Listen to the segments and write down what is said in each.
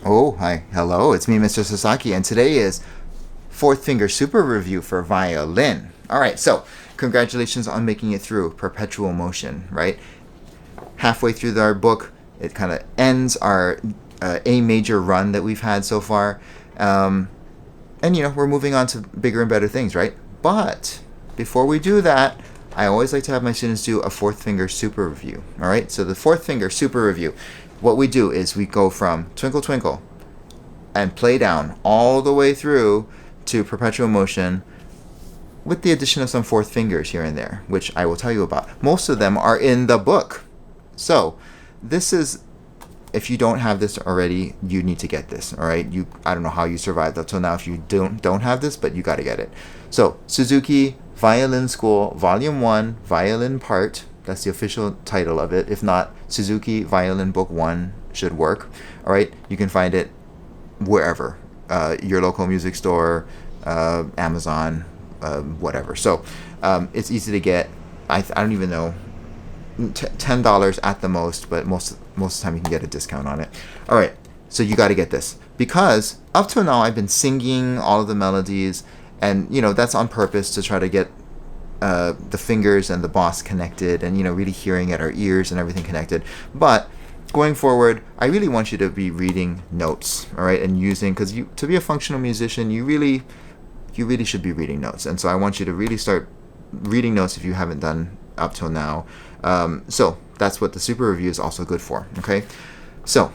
Oh, hi. Hello, it's me, MrSasaki, and today is fourth finger super review for violin. All right, so congratulations on making it through Perpetual Motion, right? Halfway through our book, it kind of ends our A major run that we've had so far. And, we're moving on to bigger and better things, right? But before we do that, I always like to have my students do a fourth finger super review, all right? So the fourth finger super review, what we do is we go from Twinkle Twinkle and Playdown all the way through to Perpetual Motion with the addition of some fourth fingers here and there, which I will tell you about. Most of them are in the book. So this is, if you don't have this already, you need to get this, all right? I don't know how you survived up till now if you don't have this, but you got to get it. So Suzuki Violin School Volume 1 Violin Part, that's the official title of it. If not, Suzuki Violin Book 1 should work. All right, you can find it wherever, your local music store, Amazon, whatever. So it's easy to get. I don't even know, $10 at the most, but most of the time you can get a discount on it. All right, so you got to get this because up till now I've been singing all of the melodies, and that's on purpose to try to get the fingers and the boss connected, and really hearing at our ears and everything connected. But going forward, I really want you to be reading notes, all right, and using, because to be a functional musician, you really should be reading notes. And so I want you to really start reading notes if you haven't done up till now. So that's what the super review is also good for. Okay, so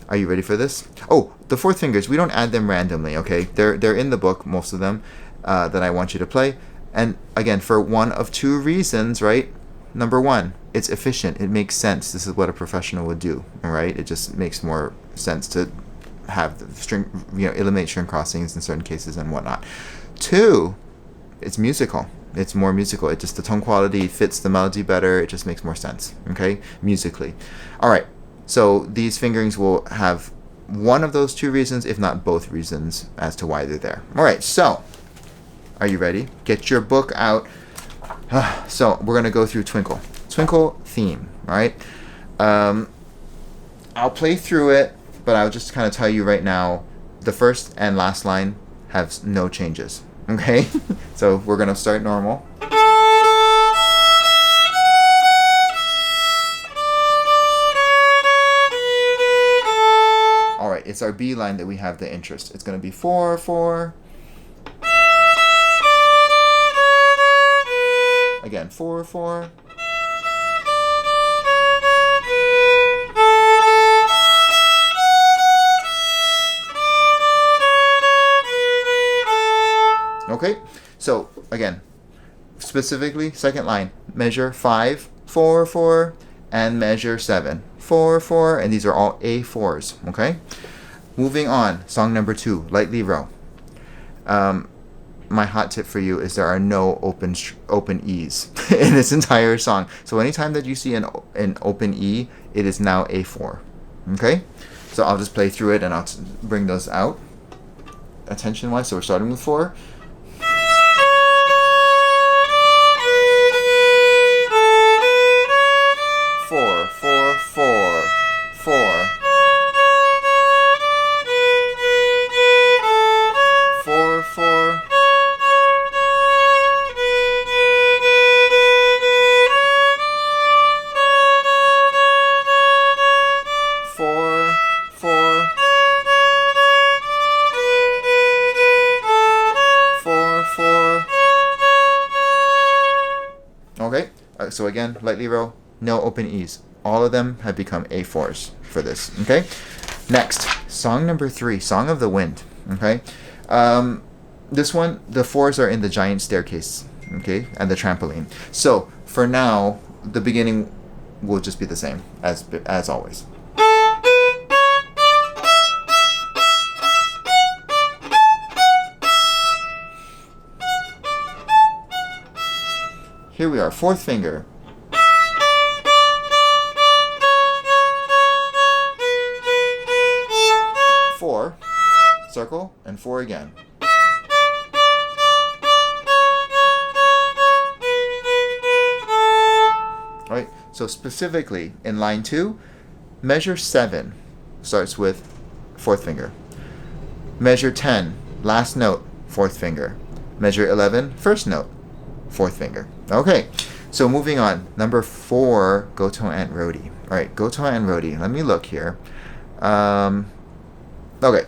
are you ready for this? Oh, the fourth fingers, we don't add them randomly. Okay, they're in the book, most of them, that I want you to play. And again, for one of two reasons, right? Number one, it's efficient. It makes sense. This is what a professional would do, all right? It just makes more sense to have the string, eliminate string crossings in certain cases and whatnot. Two, it's musical. It's more musical. It just, the tone quality fits the melody better. It just makes more sense, okay, musically. All right, so these fingerings will have one of those two reasons, if not both reasons, as to why they're there. All right, so are you ready? Get your book out. So we're going to go through Twinkle. Twinkle theme, all right? I'll play through it, but I'll just kind of tell you right now, the first and last line have no changes, okay? So we're going to start normal. All right, it's our B line that we have the interest. It's going to be 4, 4. Again, 4, 4. Okay, so again, specifically, second line, measure 5, 4, 4, and measure 7, 4, 4, and these are all A4s, okay? Moving on, song number 2, lightly row. My hot tip for you is there are no open E's in this entire song. So anytime that you see an open E, it is now A4. Okay? So I'll just play through it and I'll bring those out attention-wise. So we're starting with 4. Four, 4, 4, 4. 4, 4. 4, 4. 4, 4. Okay, so again, lightly row, no open E's. All of them have become A4s for this, okay? Next, song number 3, Song of the Wind, okay? This one, the 4s are in the giant staircase, okay, and the trampoline. So for now, the beginning will just be the same as always. Here we are, fourth finger. 4, circle, and 4 again. Right? So specifically in line 2, measure 7 starts with fourth finger. Measure 10, last note, fourth finger. Measure 11, first note, fourth finger. Okay, so moving on. Number 4, Goto and Rhody. All right, Goto and Rhody. Let me look here. Okay.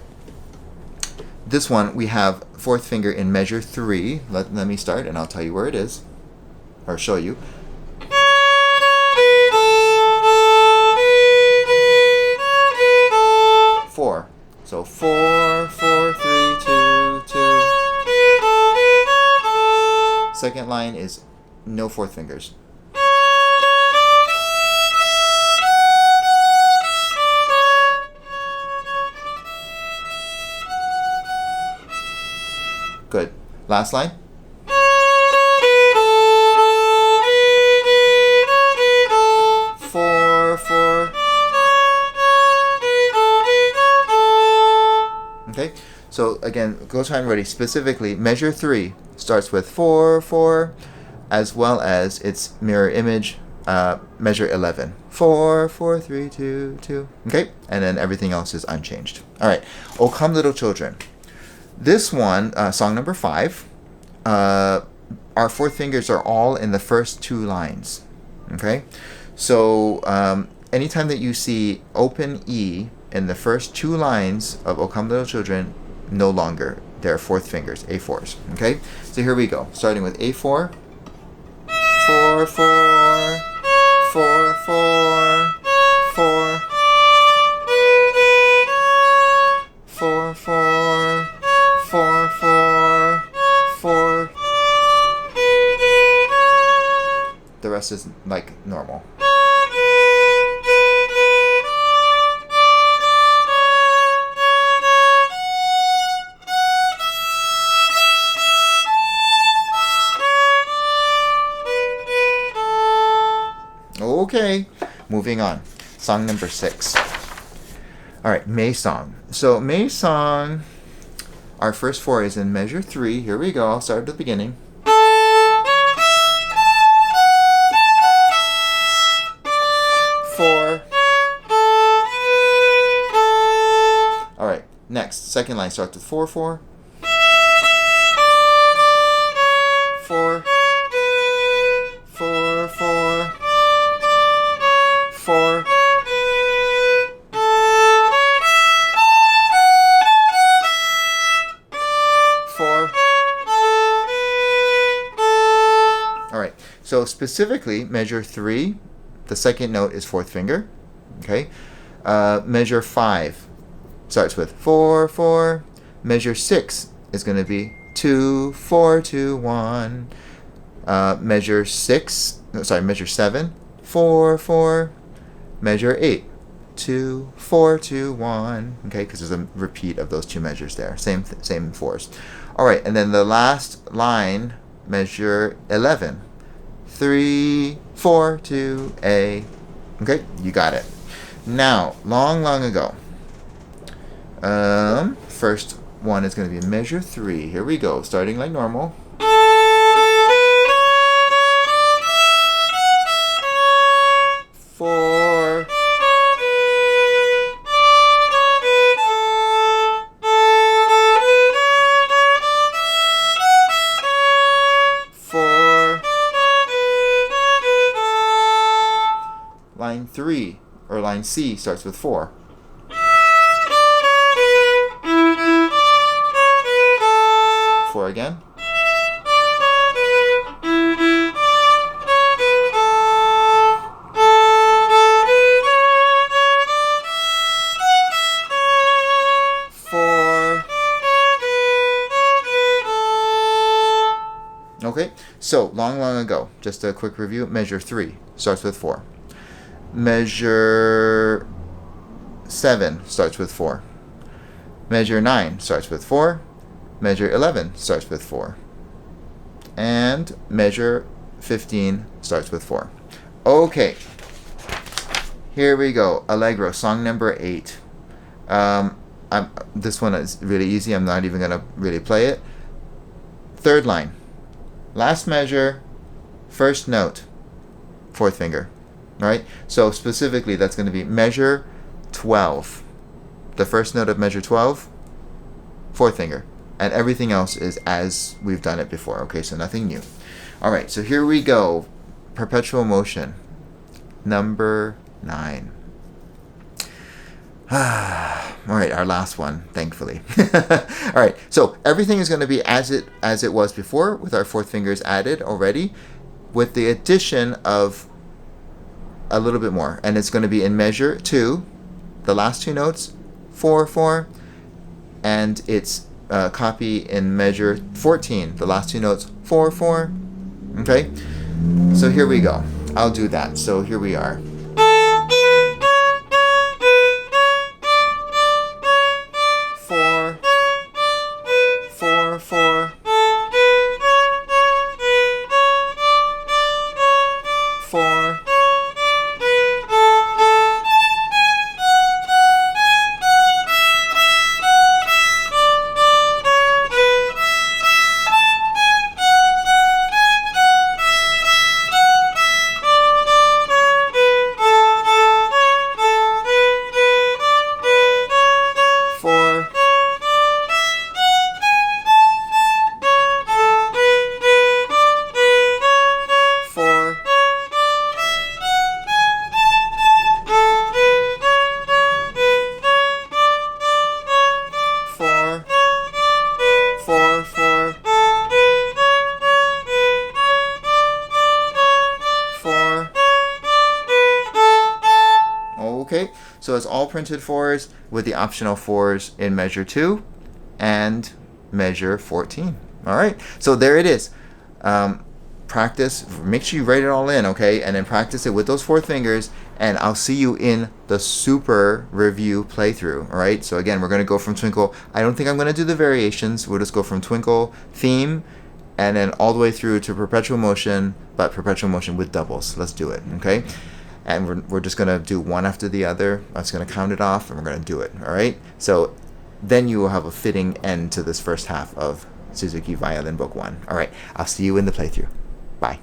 This one, we have fourth finger in measure 3. Let me start, and I'll tell you where it is, or show you. 4. So 4, 4, 3, 2, 2. Second line is no fourth fingers. Good. Last line. Four, 4. Okay. So again, Goto and Rhody, specifically measure 3 starts with 4, 4, as well as its mirror image, measure 11. 4, 4, 3, 2, 2. Okay. And then everything else is unchanged. All right. O Come Little Children. This one, song number 5, our fourth fingers are all in the first 2 lines. Okay? So anytime that you see open E in the first 2 lines of O Come Little Children, no longer. They're fourth fingers, A4s. Okay? So here we go. Starting with A4. 4, 4, 4, 4, 4. 4, 4. 4, 4, 4. The rest is like normal. Okay, moving on. Song number 6. All right, May Song. So May Song, our first 4 is in measure 3. Here we go. I'll start at the beginning. 4. All right. Next, second line starts with 4, 4. 4. 4, 4. 4. So specifically, measure 3, the second note is fourth finger. Okay. Measure 5 starts with 4, 4. Measure 6 is going to be 2, 4, 2, 1. Measure 7, 4, 4. Measure 8, 2, 4, 2, 1. Okay, because there's a repeat of those 2 measures there. Same 4s. All right, and then the last line, measure 11. 3, 4, 2, A. Okay, you got it. Now, long ago, first one is going to be measure 3. Here we go, starting like normal. 4. 4. Line 3, or line C, starts with 4. 4 again. 4. Okay, so long ago, just a quick review. Measure 3 starts with 4. Measure 7 starts with 4. Measure 9 starts with 4. Measure 11 starts with 4. And measure 15 starts with 4. Okay. Here we go. Allegro, song number 8. This one is really easy. I'm not even going to really play it. Third line. Last measure, first note, fourth finger. Right? So specifically, that's going to be measure 12. the first note of measure 12, fourth finger. And everything else is as we've done it before. Okay, so nothing new. All right, so here we go. Perpetual motion, number 9. All right, our last one, thankfully. All right, so everything is going to be as it was before, with our fourth fingers added already, with the addition of a little bit more, and it's going to be in measure 2, the last 2 notes, 4, 4, and it's copy in measure 14, the last 2 notes, 4, 4. Okay, so here we go. I'll do that. So here we are. Okay, so it's all printed 4s with the optional 4s in measure 2 and measure 14. All right, so there it is. Practice, make sure you write it all in, okay, and then practice it with those 4 fingers, and I'll see you in the super review playthrough. All right, so again, we're going to go from Twinkle. I don't think I'm going to do the variations. We'll just go from Twinkle theme and then all the way through to Perpetual Motion, but Perpetual Motion with doubles. Let's do it, okay? And we're just going to do one after the other. I'm just going to count it off, and we're going to do it, all right? So then you will have a fitting end to this first half of Suzuki Violin Book 1. All right, I'll see you in the playthrough. Bye.